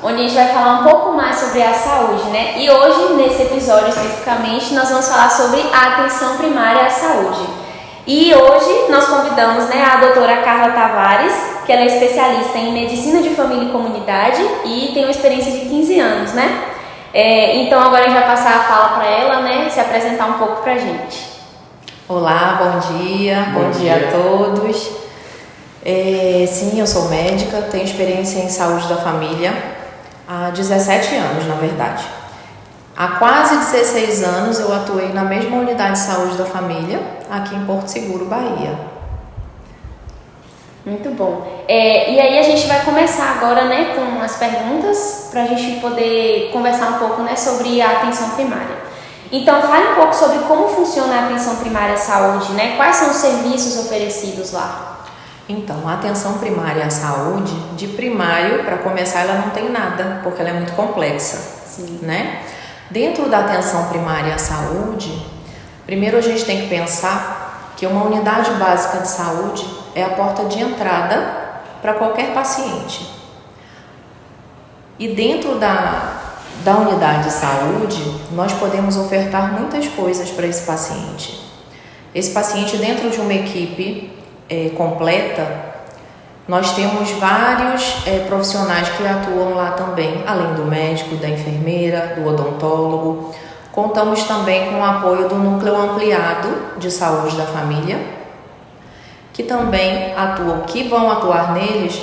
onde a gente vai falar um pouco mais sobre a saúde, né? E hoje, nesse episódio especificamente, nós vamos falar sobre a atenção primária à saúde. E hoje nós convidamos, né, a doutora Carla Tavares, que ela é especialista em medicina de família e comunidade e tem uma experiência de 15 anos, né? Então agora a gente vai passar a fala para ela, né, se apresentar um pouco pra gente. Olá, bom dia a todos. Sim, eu sou médica, tenho experiência em saúde da família há 17 anos, na verdade. Há quase 16 anos eu atuei na mesma unidade de saúde da família, aqui em Porto Seguro, Bahia. Muito bom. E aí a gente vai começar agora, né, com as perguntas para a gente poder conversar um pouco, né, sobre a atenção primária. Então, fale um pouco sobre como funciona a atenção primária à saúde, né? Quais são os serviços oferecidos lá? Então, a atenção primária à saúde, de primário, para começar, ela não tem nada, porque ela é muito complexa. Sim. Né? Dentro da atenção primária à saúde, primeiro a gente tem que pensar que uma unidade básica de saúde é a porta de entrada para qualquer paciente. E dentro da unidade de saúde, nós podemos ofertar muitas coisas para esse paciente. Esse paciente, dentro de uma equipe completa, nós temos vários profissionais que atuam lá também, além do médico, da enfermeira, do odontólogo. Contamos também com o apoio do núcleo ampliado de saúde da família, que também vão atuar neles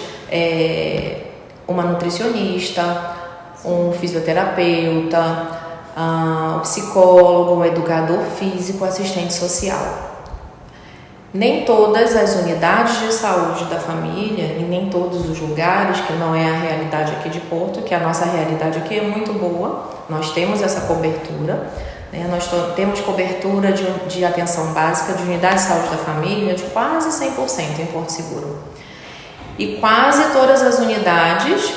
uma nutricionista, um fisioterapeuta, um psicólogo, um educador físico, assistente social. Nem todas as unidades de saúde da família e nem todos os lugares, que não é a realidade aqui de Porto, que a nossa realidade aqui é muito boa, nós temos essa cobertura, né? Nós temos cobertura de atenção básica de unidade de saúde da família de quase 100% em Porto Seguro. E quase todas as unidades,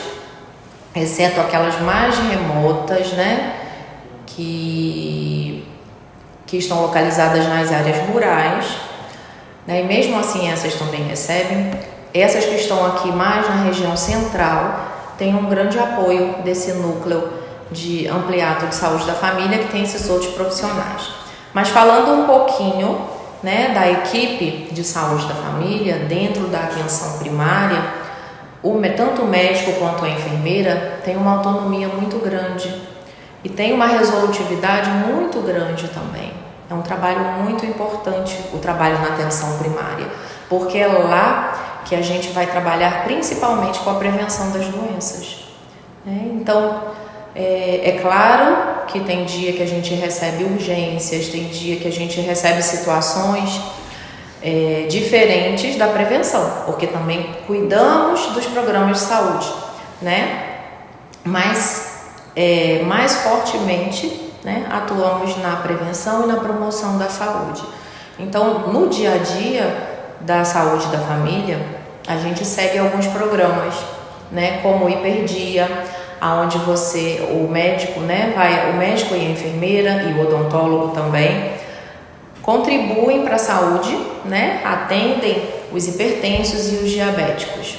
exceto aquelas mais remotas, né, que estão localizadas nas áreas rurais, né, e mesmo assim essas também recebem. Essas que estão aqui mais na região central têm um grande apoio desse núcleo de ampliado de saúde da família, que tem esses outros profissionais. Mas falando um pouquinho, né, da equipe de saúde da família, dentro da atenção primária, tanto o médico quanto a enfermeira tem uma autonomia muito grande e tem uma resolutividade muito grande também. É um trabalho muito importante, o trabalho na atenção primária, porque é lá que a gente vai trabalhar principalmente com a prevenção das doenças, né? Então, é claro que tem dia que a gente recebe urgências, tem dia que a gente recebe situações diferentes da prevenção, porque também cuidamos dos programas de saúde, né? Mas mais fortemente, né, atuamos na prevenção e na promoção da saúde. Então, no dia a dia da saúde da família, a gente segue alguns programas, né, como o Hiperdia, aonde o médico, né, o médico e a enfermeira e o odontólogo também contribuem para a saúde, né, atendem os hipertensos e os diabéticos.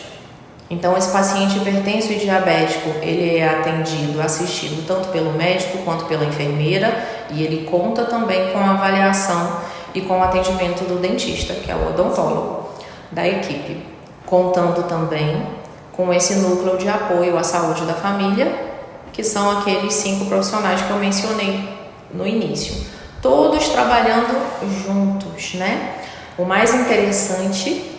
Então, esse paciente hipertenso e diabético, ele é assistido tanto pelo médico quanto pela enfermeira, e ele conta também com a avaliação e com o atendimento do dentista, que é o odontólogo da equipe, contando também com esse núcleo de apoio à saúde da família, que são aqueles 5 profissionais que eu mencionei no início, todos trabalhando juntos, né? O mais interessante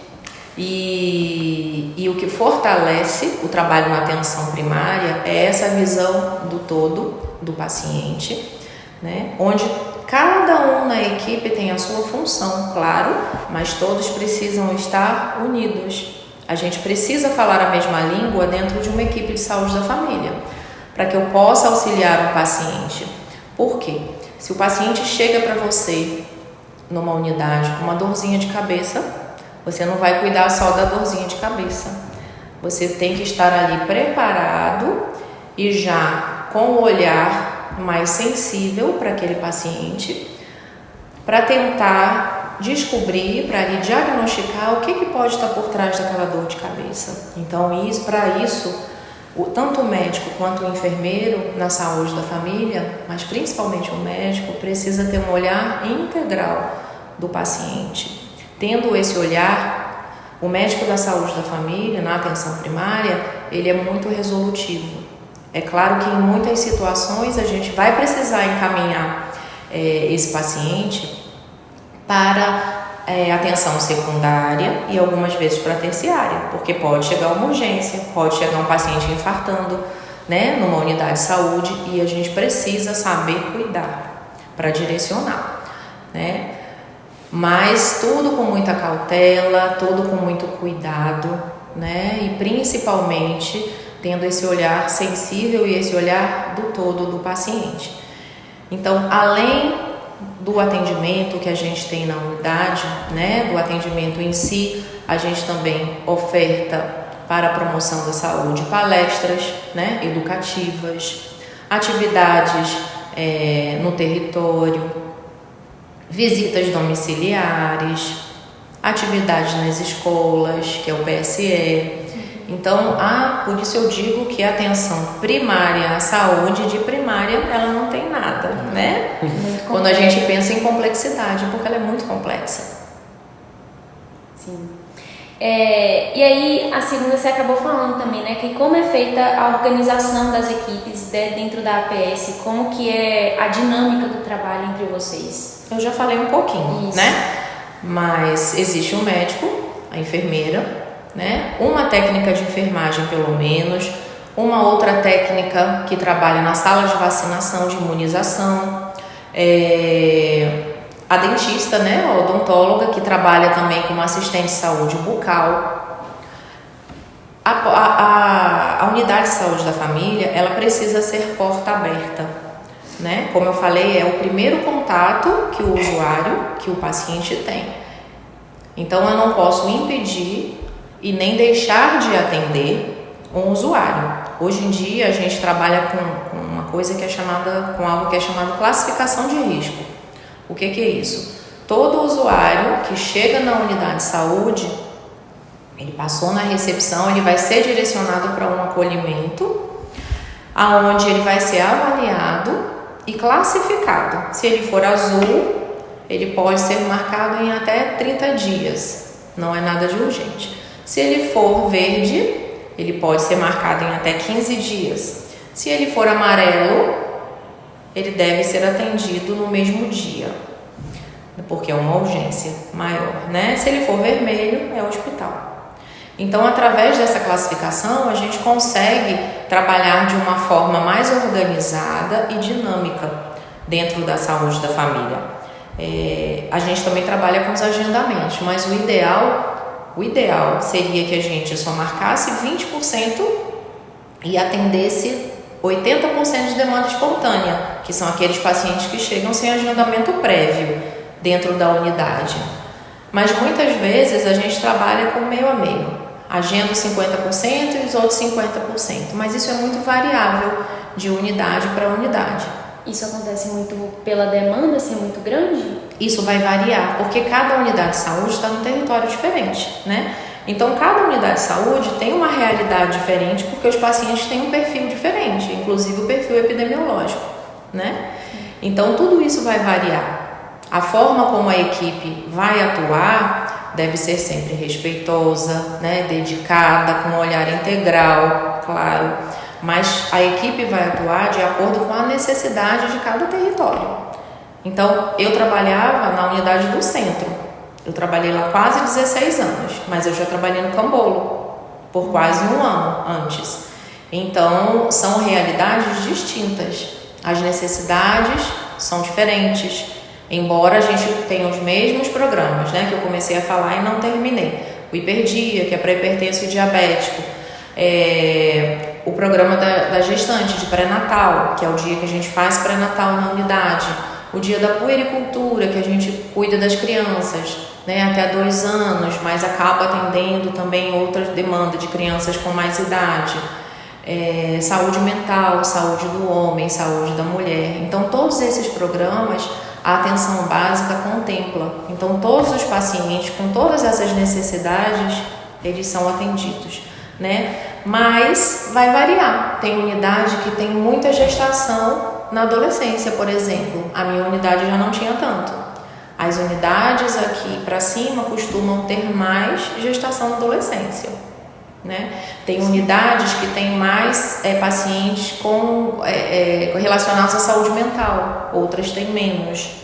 e o que fortalece o trabalho na atenção primária é essa visão do todo do paciente, né? Onde cada um na equipe tem a sua função, claro, mas todos precisam estar unidos. A gente precisa falar a mesma língua dentro de uma equipe de saúde da família, para que eu possa auxiliar o paciente. Por quê? Se o paciente chega para você numa unidade com uma dorzinha de cabeça, você não vai cuidar só da dorzinha de cabeça. Você tem que estar ali preparado e já com o olhar mais sensível para aquele paciente, para tentar descobrir, para ele diagnosticar o que pode estar por trás daquela dor de cabeça. Então, para isso, Tanto o médico quanto o enfermeiro na saúde da família, mas principalmente o médico, precisa ter um olhar integral do paciente. Tendo esse olhar, o médico da saúde da família, na atenção primária, ele é muito resolutivo. É claro que em muitas situações a gente vai precisar encaminhar esse paciente para atenção secundária e algumas vezes para terciária, porque pode chegar uma urgência, pode chegar um paciente infartando, né, numa unidade de saúde, e a gente precisa saber cuidar para direcionar, né? Mas tudo com muita cautela, tudo com muito cuidado, né? E principalmente tendo esse olhar sensível e esse olhar do todo do paciente. Então, além do atendimento que a gente tem na unidade, né, do atendimento em si, a gente também oferta para a promoção da saúde palestras, né, educativas, atividades no território, visitas domiciliares, atividades nas escolas, que é o PSE. Então, por isso eu digo que a atenção primária, a saúde de primária, ela não tem nada, né? Quando a gente pensa em complexidade, porque ela é muito complexa. Sim. E aí, a segunda você acabou falando também, né? Que como é feita a organização das equipes dentro da APS, como que é a dinâmica do trabalho entre vocês? Eu já falei um pouquinho, isso, né? Mas existe um médico, a enfermeira, né? Uma técnica de enfermagem pelo menos, uma outra técnica que trabalha na sala de vacinação, de imunização, a dentista, né? A odontóloga, que trabalha também como assistente de saúde bucal. A unidade de saúde da família, ela precisa ser porta aberta, né? Como eu falei, é o primeiro contato que o usuário, que o paciente tem. Então eu não posso impedir e nem deixar de atender um usuário. Hoje em dia a gente trabalha com uma coisa que é chamada, com algo que é chamado classificação de risco. O que é isso? Todo usuário que chega na unidade de saúde, ele passou na recepção, ele vai ser direcionado para um acolhimento, aonde ele vai ser avaliado e classificado. Se ele for azul, ele pode ser marcado em até 30 dias, não é nada de urgente. Se ele for verde, ele pode ser marcado em até 15 dias. Se ele for amarelo, ele deve ser atendido no mesmo dia, porque é uma urgência maior, né? Se ele for vermelho, é hospital. Então, através dessa classificação, a gente consegue trabalhar de uma forma mais organizada e dinâmica dentro da saúde da família. A gente também trabalha com os agendamentos, mas o ideal seria que a gente só marcasse 20% e atendesse 80% de demanda espontânea, que são aqueles pacientes que chegam sem agendamento prévio dentro da unidade. Mas muitas vezes a gente trabalha com meio a meio, agenda 50% e os outros 50%, mas isso é muito variável de unidade para unidade. Isso acontece muito pela demanda ser muito grande? Isso vai variar, porque cada unidade de saúde está num território diferente, né? Então, cada unidade de saúde tem uma realidade diferente, porque os pacientes têm um perfil diferente, inclusive o perfil epidemiológico, né? Então, tudo isso vai variar. A forma como a equipe vai atuar deve ser sempre respeitosa, né? Dedicada, com um olhar integral, claro. Mas a equipe vai atuar de acordo com a necessidade de cada território. Então, eu trabalhava na unidade do centro. Eu trabalhei lá quase 16 anos, mas eu já trabalhei no Cambolo por quase um ano antes. Então, são realidades distintas. As necessidades são diferentes, embora a gente tenha os mesmos programas, né, que eu comecei a falar e não terminei. O hiperdia, que é para hipertenso e diabético. O programa da gestante de pré-natal, que é o dia que a gente faz pré-natal na unidade, o dia da puericultura, que a gente cuida das crianças, né, até 2 anos, mas acaba atendendo também outras demandas de crianças com mais idade, saúde mental, saúde do homem, saúde da mulher. Então, todos esses programas, a atenção básica contempla. Então, todos os pacientes com todas essas necessidades, eles são atendidos, né? Mas vai variar. Tem unidade que tem muita gestação na adolescência, por exemplo. A minha unidade já não tinha tanto. As unidades aqui para cima costumam ter mais gestação na adolescência, né? Tem unidades que tem mais pacientes relacionados à saúde mental, outras têm menos.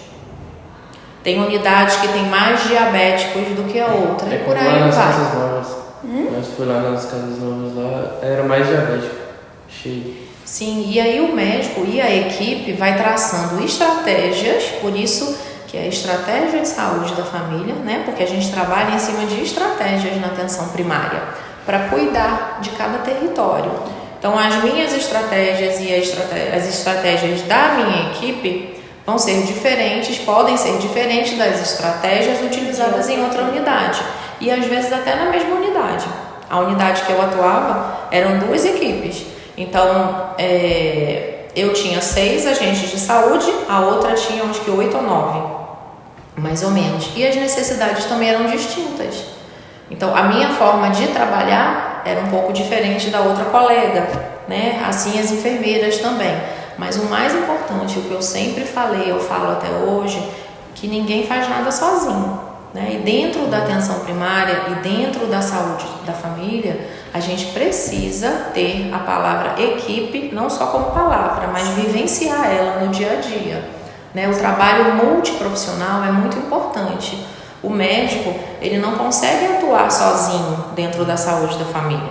Tem unidades que tem mais diabéticos do que a outra, e por aí vai. Casas Novas. Nós fui lá nas Casas Novas, lá era mais diabético, cheio. Sim, e aí o médico e a equipe vai traçando estratégias, por isso que é a estratégia de saúde da família, né? Porque a gente trabalha em cima de estratégias na atenção primária, para cuidar de cada território. Então, as minhas estratégias e as estratégias da minha equipe vão ser diferentes, podem ser diferentes das estratégias utilizadas em outra unidade, e às vezes até na mesma unidade. A unidade que eu atuava eram 2 equipes, então eu tinha 6 agentes de saúde, a outra tinha acho que 8 ou 9, mais ou menos, e as necessidades também eram distintas. Então, a minha forma de trabalhar era um pouco diferente da outra colega, né? Assim as enfermeiras também. Mas o mais importante, o que eu sempre falei, eu falo até hoje, que ninguém faz nada sozinho, né? E dentro da atenção primária e dentro da saúde da família, a gente precisa ter a palavra equipe, não só como palavra, mas vivenciar ela no dia a dia, né? O trabalho multiprofissional é muito importante. O médico, ele não consegue atuar sozinho dentro da saúde da família.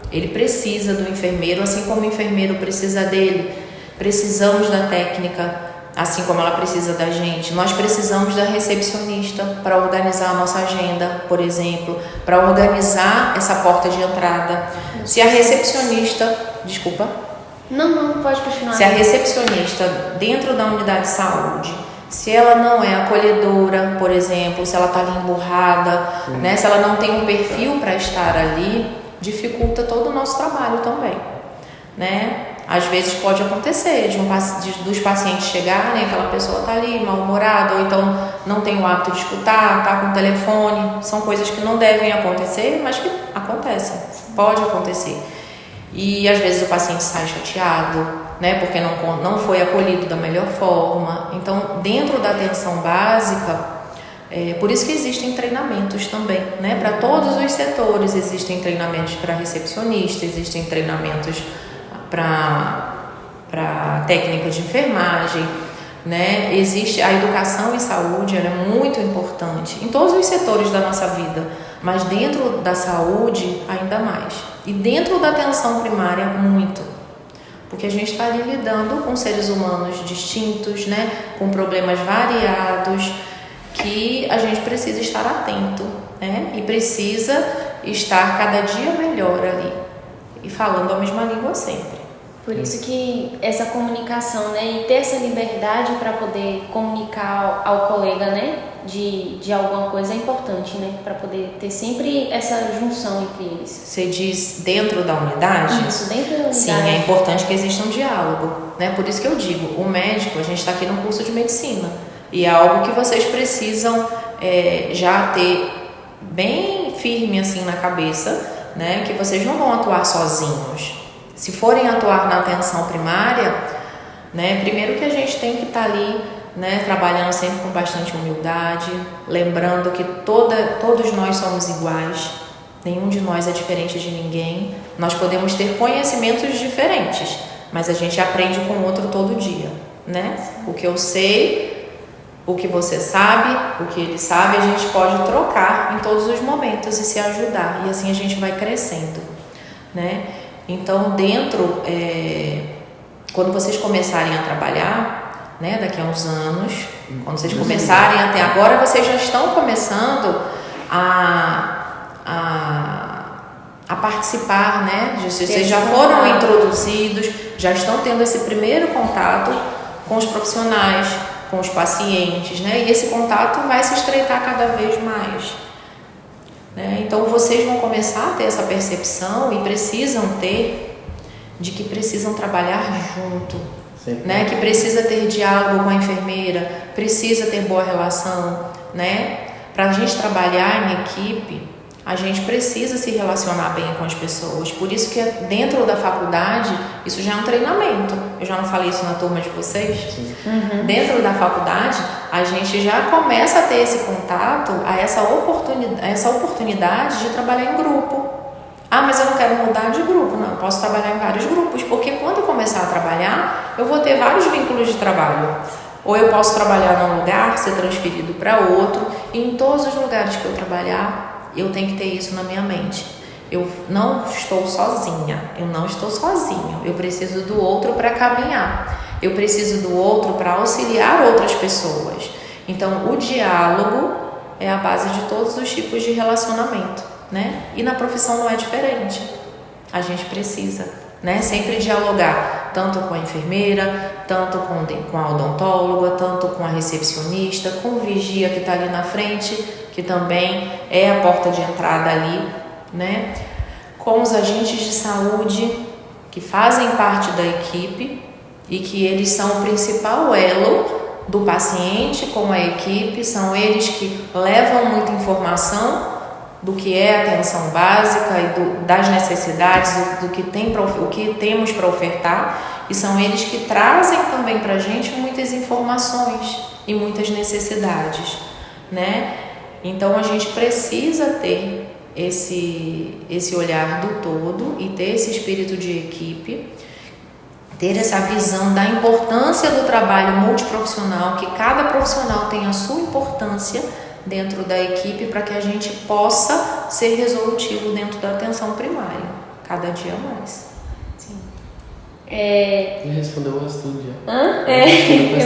Ele precisa do enfermeiro, assim como o enfermeiro precisa dele. Precisamos da técnica, assim como ela precisa da gente. Nós precisamos da recepcionista para organizar a nossa agenda, por exemplo, para organizar essa porta de entrada. Se a recepcionista... Desculpa. Não, pode continuar. Se a recepcionista dentro da unidade de saúde, se ela não é acolhedora, por exemplo, se ela está ali emburrada, né? Se ela não tem um perfil para estar ali, dificulta todo o nosso trabalho também, né? Às vezes pode acontecer dos pacientes chegarem, aquela pessoa está ali mal-humorada, ou então não tem o hábito de escutar, está com o telefone. São coisas que não devem acontecer, mas que acontecem, pode acontecer. E às vezes o paciente sai chateado, né, porque não foi acolhido da melhor forma. Então, dentro da atenção básica, por isso que existem treinamentos também, né, para todos os setores. Existem treinamentos para recepcionista, existem treinamentos para técnica de enfermagem, né? Existe a educação em saúde, ela é muito importante em todos os setores da nossa vida, mas dentro da saúde ainda mais, e dentro da atenção primária muito, porque a gente está ali lidando com seres humanos distintos, né? Com problemas variados, que a gente precisa estar atento, né? E precisa estar cada dia melhor ali e falando a mesma língua sempre. Por isso que essa comunicação, né, e ter essa liberdade para poder comunicar ao colega, né, de alguma coisa é importante, né, para poder ter sempre essa junção entre eles. Você diz dentro da unidade? Isso, dentro da unidade. Sim, é importante que exista um diálogo, né? Por isso que eu digo, o médico, a gente está aqui no curso de medicina, e é algo que vocês precisam já ter bem firme assim na cabeça, né, que vocês não vão atuar sozinhos. Se forem atuar na atenção primária, né, primeiro que a gente tem que estar ali, né, trabalhando sempre com bastante humildade, lembrando que todos nós somos iguais, nenhum de nós é diferente de ninguém. Nós podemos ter conhecimentos diferentes, mas a gente aprende com o outro todo dia, né? O que eu sei, o que você sabe, o que ele sabe, a gente pode trocar em todos os momentos e se ajudar, e assim a gente vai crescendo, né? Então, quando vocês começarem a trabalhar, né, daqui a uns anos, quando vocês começarem até agora, vocês já estão começando a participar, né? Vocês já foram introduzidos, já estão tendo esse primeiro contato com os profissionais, com os pacientes, né? E esse contato vai se estreitar cada vez mais. Né? Então vocês vão começar a ter essa percepção e precisam ter de que precisam trabalhar junto, né? Que precisa ter diálogo com a enfermeira, precisa ter boa relação, né? Para a gente trabalhar em equipe, A gente precisa se relacionar bem com as pessoas. Por isso que dentro da faculdade, isso já é um treinamento. Eu já não falei isso na turma de vocês? Uhum. Dentro da faculdade, a gente já começa a ter esse contato, essa oportunidade de trabalhar em grupo. Ah, mas eu não quero mudar de grupo. Não, eu posso trabalhar em vários grupos, porque quando eu começar a trabalhar, eu vou ter vários vínculos de trabalho. Ou eu posso trabalhar num lugar, ser transferido para outro, e em todos os lugares que eu trabalhar, eu tenho que ter isso na minha mente. Eu não estou sozinha, eu não estou sozinho. Eu preciso do outro para caminhar. Eu preciso do outro para auxiliar outras pessoas. Então, o diálogo é a base de todos os tipos de relacionamento, né? E na profissão não é diferente. A gente precisa, né? Sempre dialogar, tanto com a enfermeira, tanto com a odontóloga, tanto com a recepcionista, com o vigia que está ali na frente, que também é a porta de entrada ali, né? Com os agentes de saúde que fazem parte da equipe e que eles são o principal elo do paciente com a equipe, são eles que levam muita informação do que é a atenção básica e das necessidades, o que temos para ofertar, e são eles que trazem também para a gente muitas informações e muitas necessidades, né? Então a gente precisa ter esse olhar do todo e ter esse espírito de equipe, ter essa visão da importância do trabalho multiprofissional, que cada profissional tem a sua importância dentro da equipe para que a gente possa ser resolutivo dentro da atenção primária, cada dia mais. Sim. Ele respondeu o estudo já.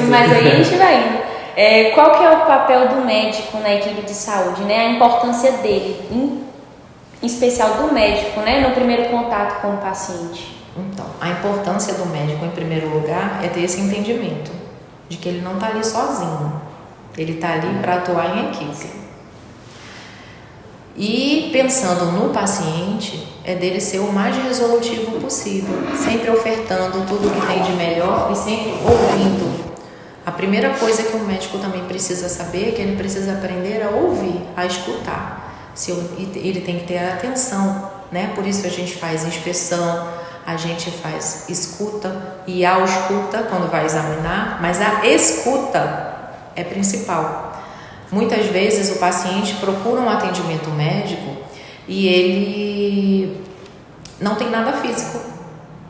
Mas aí a gente vai indo. Qual que é o papel do médico na equipe de saúde, né? A importância dele, em especial do médico, né? No primeiro contato com o paciente. Então, a importância do médico, em primeiro lugar, é ter esse entendimento de que ele não está ali sozinho. Ele está ali para atuar em equipe. E pensando no paciente, é dele ser o mais resolutivo possível, sempre ofertando tudo que tem de melhor e sempre ouvindo. A primeira coisa que o médico também precisa saber é que ele precisa aprender a ouvir, a escutar. Ele tem que ter atenção, né? Por isso a gente faz inspeção, a gente faz escuta e a ausculta quando vai examinar, mas a escuta é principal. Muitas vezes o paciente procura um atendimento médico e ele não tem nada físico.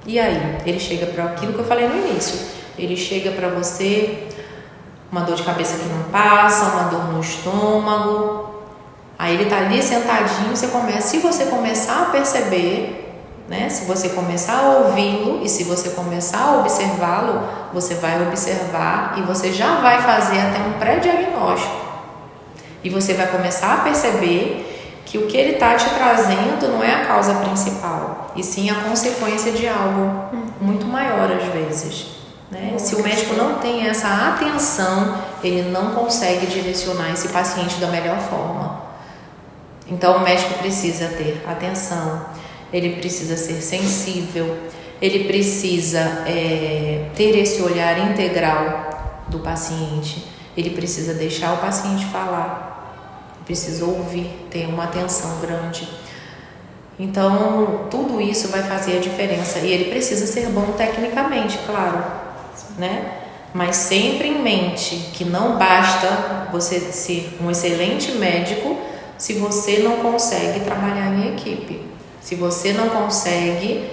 E aí, ele chega para aquilo que eu falei no início. Ele chega para você, uma dor de cabeça que não passa, uma dor no estômago. Aí ele está ali sentadinho, se você começar a perceber, né? Se você começar a ouvi-lo e se você começar a observá-lo, você vai observar e você já vai fazer até um pré-diagnóstico. E você vai começar a perceber que o que ele está te trazendo não é a causa principal, e sim a consequência de algo muito maior às vezes, né? Se o médico não tem essa atenção, ele não consegue direcionar esse paciente da melhor forma. Então o médico precisa ter atenção, ele precisa ser sensível, ele precisa ter esse olhar integral do paciente, ele precisa deixar o paciente falar, precisa ouvir, ter uma atenção grande. Então, tudo isso vai fazer a diferença. E ele precisa ser bom tecnicamente, claro, né? Mas sempre em mente que não basta você ser um excelente médico se você não consegue trabalhar em equipe, se você não consegue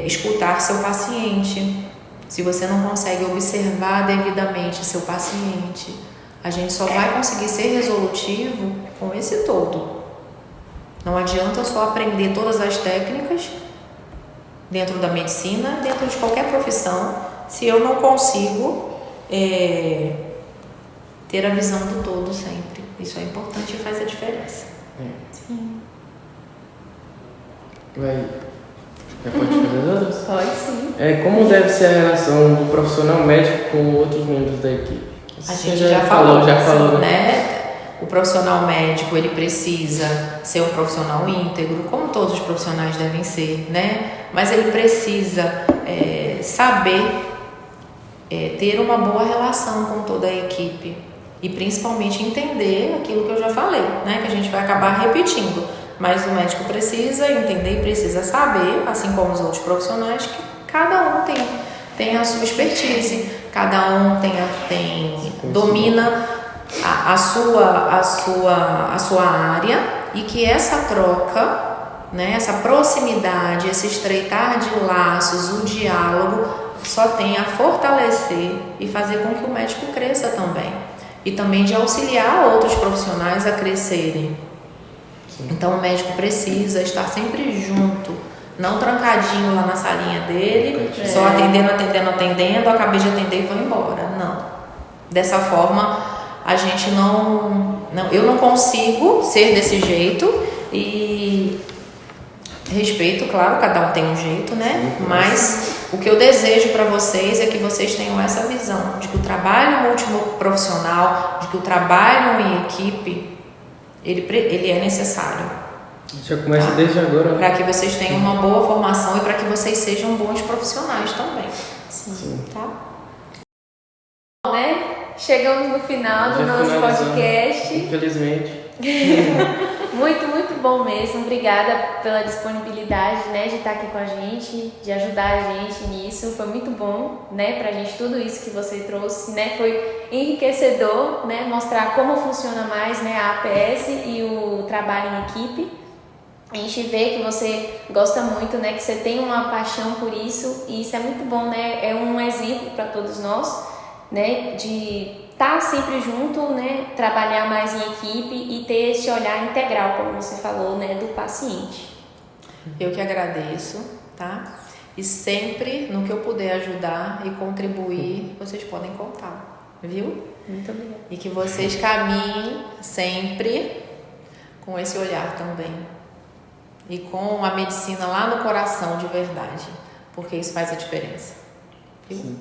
escutar seu paciente, se você não consegue observar devidamente seu paciente. A gente só vai conseguir ser resolutivo com esse todo. Não adianta só aprender todas as técnicas dentro da medicina, dentro de qualquer profissão, se eu não consigo ter a visão do todo sempre. Isso é importante e faz a diferença. Sim. Já pode fazer as outras? Pode sim. Como deve ser a relação do profissional médico com outros membros da equipe? A gente já falou, né? O profissional médico, ele precisa ser um profissional íntegro, como todos os profissionais devem ser, né? Mas ele precisa saber ter uma boa relação com toda a equipe e principalmente entender aquilo que eu já falei, né? Que a gente vai acabar repetindo. Mas o médico precisa entender e precisa saber, assim como os outros profissionais, que cada um tem a sua expertise, cada um domina a sua área, e que essa troca, né, essa proximidade, esse estreitar de laços, o diálogo só tem a fortalecer e fazer com que o médico cresça também, e também de auxiliar outros profissionais a crescerem. Sim. Então o médico precisa estar sempre junto, não trancadinho lá na salinha dele, só atendendo, acabei de atender e vou embora. Não. Dessa forma, a gente eu não consigo ser desse jeito, e respeito, claro, cada um tem um jeito, né? Mas o que eu desejo para vocês é que vocês tenham essa visão de que o trabalho multiprofissional, de que o trabalho em equipe, ele é necessário. Já começa desde agora. Para que vocês tenham uma boa formação e para que vocês sejam bons profissionais também. Sim. Tá? Né? Chegamos no final do nosso podcast. Infelizmente. Muito, muito bom mesmo. Obrigada pela disponibilidade, né, de estar aqui com a gente, de ajudar a gente nisso. Foi muito bom, né, pra gente tudo isso que você trouxe, né? Foi enriquecedor, né, mostrar como funciona mais, né, a APS e o trabalho em equipe. A gente vê que você gosta muito, né, que você tem uma paixão por isso, e isso é muito bom, né? É um exemplo para todos nós, né, de estar sempre junto, né, trabalhar mais em equipe e ter esse olhar integral, como você falou, né, do paciente. Eu que agradeço, tá? E sempre no que eu puder ajudar e contribuir, vocês podem contar, viu? Muito obrigada. E que vocês caminhem sempre com esse olhar também, e com a medicina lá no coração de verdade, porque isso faz a diferença, viu? Sim.